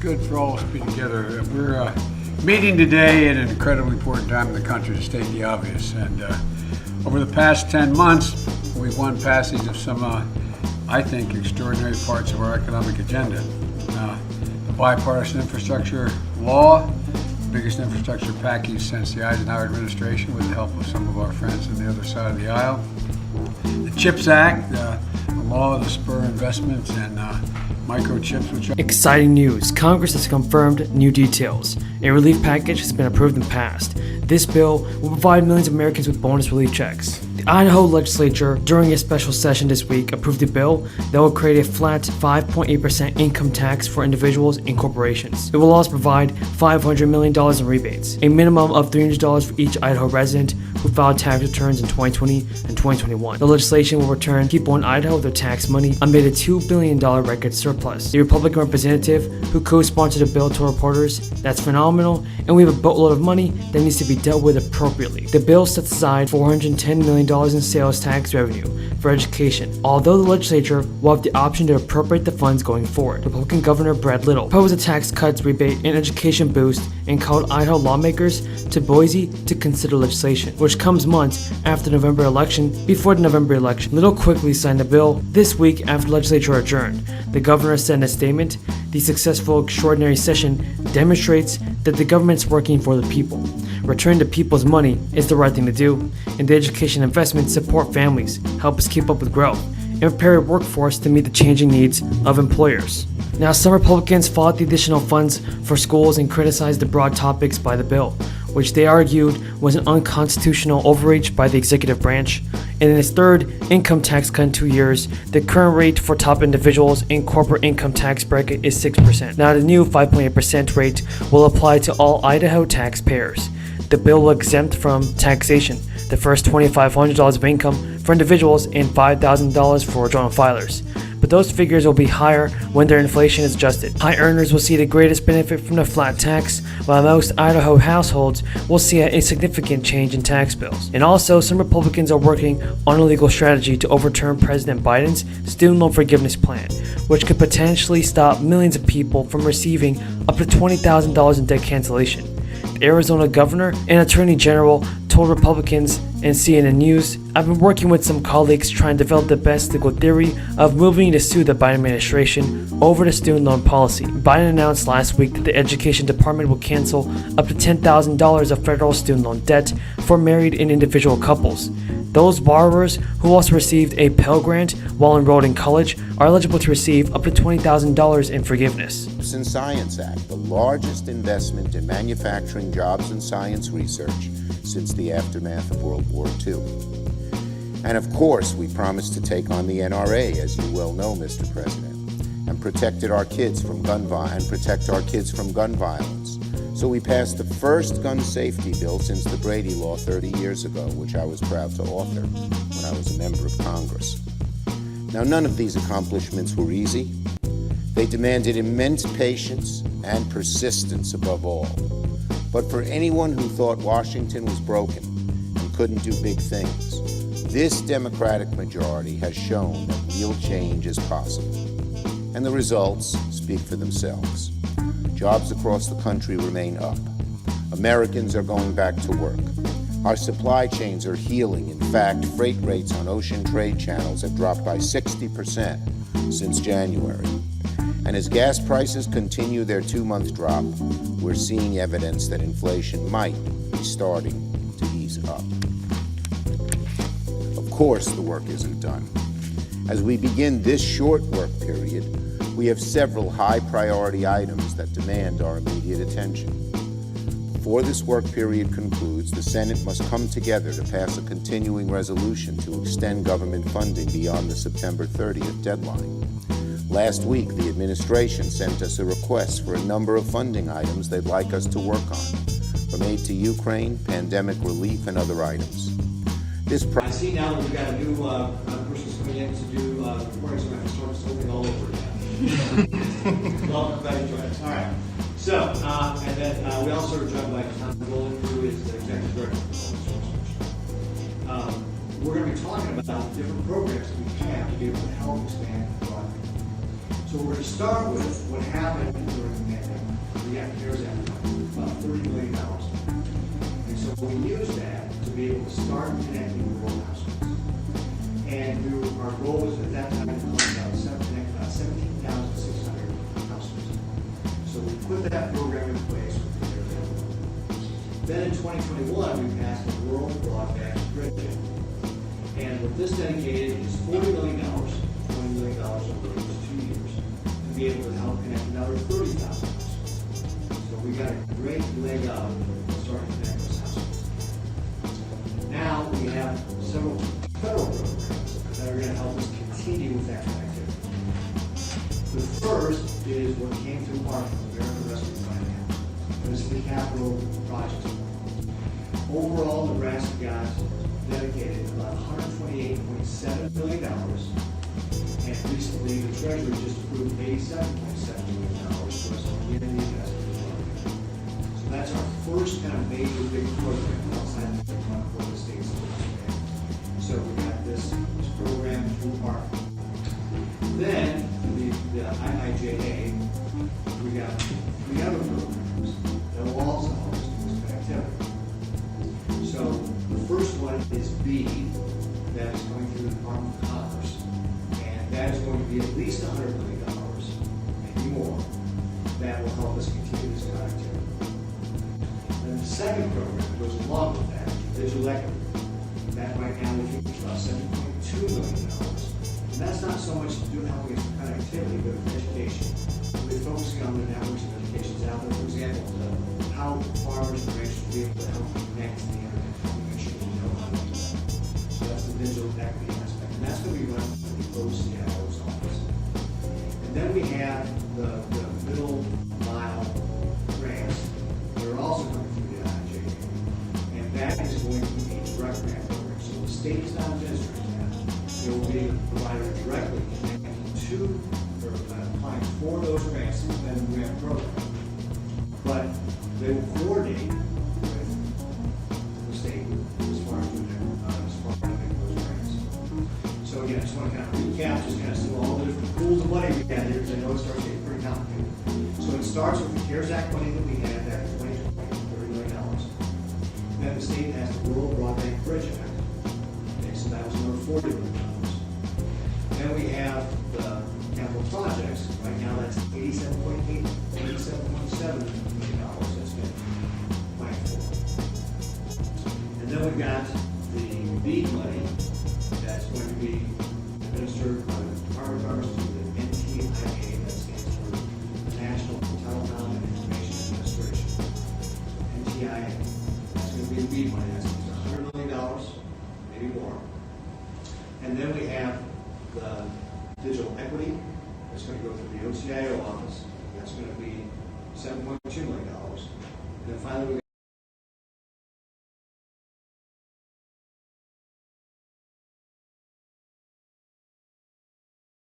good for all of us to be together. We're meeting today at an incredibly important time in the country, to state the obvious. And over the past 10 months, we've won passage of some, I think, extraordinary parts of our economic agenda. The bipartisan infrastructure law, the biggest infrastructure package since the Eisenhower administration, with the help of some of our friends on the other side of the aisle. The CHIPS Act, the law to spur investments and microchips, which are exciting news. Congress has confirmed new details. A relief package has been approved and passed. This bill will provide millions of Americans with bonus relief checks. The Idaho legislature, during a special session this week, approved a bill that will create a flat 5.8% income tax for individuals and corporations. It will also provide $500 million in rebates, a minimum of $300 for each Idaho resident who filed tax returns in 2020 and 2021. The legislation will return people in Idaho their tax money amid a $2 billion record surplus. The Republican representative who co-sponsored the bill told reporters, "That's phenomenal, and we have a boatload of money that needs to be dealt with appropriately." The bill sets aside $410 million in sales tax revenue for education, although the legislature will have the option to appropriate the funds going forward. Republican Governor Brad Little proposed a tax cuts, rebate, and education boost and called Idaho lawmakers to Boise to consider legislation, which comes months after the November election. Before the November election, Little quickly signed the bill this week after the legislature adjourned. The governor said in a statement, "The successful extraordinary session demonstrates that the government's working for the people. Returning the people's money is the right thing to do, and the education investments support families, help us keep up with growth, and prepare a workforce to meet the changing needs of employers." Now, some Republicans fought the additional funds for schools and criticized the broad topics by the bill, which they argued was an unconstitutional overreach by the executive branch. And in its third income tax cut in 2 years, the current rate for top individuals in corporate income tax bracket is 6%. Now, the new 5.8% rate will apply to all Idaho taxpayers. The bill will exempt from taxation the first $2,500 of income for individuals and $5,000 for joint filers. But those figures will be higher when their inflation is adjusted. High earners will see the greatest benefit from the flat tax, while most Idaho households will see a significant change in tax bills. And also, some Republicans are working on a legal strategy to overturn President Biden's student loan forgiveness plan, which could potentially stop millions of people from receiving up to $20,000 in debt cancellation. The Arizona governor and attorney general told Republicans and CNN News, "I've been working with some colleagues trying to develop the best legal theory of moving to sue the Biden administration over the student loan policy." Biden announced last week that the Education Department will cancel up to $10,000 of federal student loan debt for married and individual couples. Those borrowers who also received a Pell Grant while enrolled in college are eligible to receive up to $20,000 in forgiveness. And Science Act, the largest investment in manufacturing jobs and science research since the aftermath of World War II. And of course, we promised to take on the NRA, as you well know, Mr. President, and protect our kids from gun violence. So we passed the first gun safety bill since the Brady Law 30 years ago, which I was proud to author when I was a member of Congress. Now, none of these accomplishments were easy. They demanded immense patience and persistence above all. But for anyone who thought Washington was broken and couldn't do big things, this Democratic majority has shown that real change is possible. And the results speak for themselves. Jobs across the country remain up. Americans are going back to work. Our supply chains are healing. In fact, freight rates on ocean trade channels have dropped by 60% since January. And as gas prices continue their 2-month drop, we're seeing evidence that inflation might be starting to ease up. Of course, the work isn't done. As we begin this short work period, we have several high-priority items that demand our immediate attention. Before this work period concludes, the Senate must come together to pass a continuing resolution to extend government funding beyond the September 30th deadline. Last week, the administration sent us a request for a number of funding items they'd like us to work on, from aid to Ukraine, pandemic relief, and other items. I see now that we've got a new person's coming in to do the recording, so we have to start something all over again. Welcome, glad you joined us. All right. So, and then we also are joined by Tom Golden, who is the executive director of the Source. We're going to be talking about different programs that we have to be able to help expand the project. So we're going to start with what happened during the pandemic. able to start connecting rural households. And our goal was at that time to connect about 17,600 households. So we put that program in place. Then in 2021, we passed the Rural Broadband Grid. And what this dedicated is $40 million over those 2 years to be able to help connect another 30,000 households. So we got a great leg up to start to connect those households. Now we have several federal programs that are going to help us continue with that connectivity. The first is what came through ARPA, American Rescue Plan Act. This is the capital projects. Overall, Nebraska got dedicated about $128.7 million, and recently the Treasury just approved $87.7 million for us to get in the investment program. So that's our first kind of major big program outside of the states. So we got this program through ARPA. Then the IIJA, we got 3 other programs that will also help us do this connectivity. So the first one is BEAD, that is going through the Department of Commerce, and that is going to be at least $100 million, maybe more, that will help us continue this connectivity. Then the second program that goes along with that, digital equity. That right now we think is about $7.2 million. And that's not so much to do helping us with connectivity, but with education. We're focusing on the networks of education out there, for example, how farmers and ranchers will be able to help connect to the internet, helping make sure they know how to do that. So that's the digital equity aspect. And that's going to be run by the OCIO's office. And then we have the middle mile grants that are also coming through the IIJA. And that is going to be direct grant programs. So the state is not administering that. They will be provided directly connecting to or applying for those grants and the grant program. But they will coordinate with the state as far as doing those grants. So again, I just want to kind of recap, just kind of see all the different pools of money we have here, because I know it starts getting pretty complicated. So it starts with the CARES Act money that we had back in 2020, $30 million. Then the state has the Rural Broadband Bridge Act. Okay, so that was another $40 million. Then we have the capital projects. Right now that's $87.7 million that's been planned for. And then we've got the BEAD money that's going to be administered by the Department of Commerce through the NTIA, that stands for National Telecom and Information Administration. NTIA. That's going to be the BEAD money. That's $100 million, maybe more. And then we have the digital equity that's going to go through the OCIO office.